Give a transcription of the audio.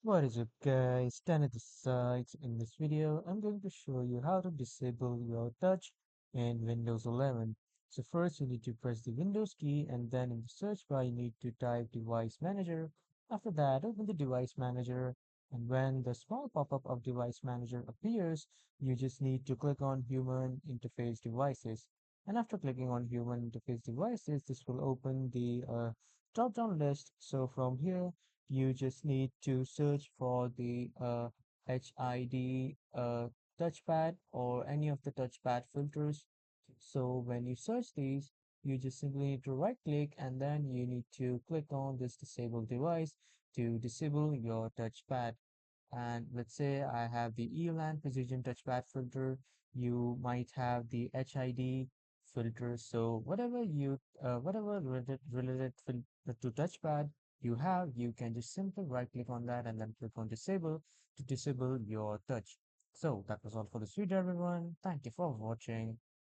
What is up guys, Tan at the side. In this video, I'm going to show you how to disable your touch in Windows 11. So first you need to press the Windows key and then in the search bar you need to type Device Manager. After that, open the Device Manager and when the small pop-up of Device Manager appears, you just need to click on Human Interface Devices. And after clicking on Human Interface Devices, this will open the drop-down list. So from here, you just need to search for the HID touchpad or any of the touchpad filters. So when you search these, you just simply need to right click and then you need to click on this disable device to disable your touchpad. And let's say I have the ELAN precision touchpad filter, you might have the HID filter. So whatever related to touchpad you have, you can just simply right click on that and then click on disable to disable your touch. So that was all for this video, everyone. Thank you for watching.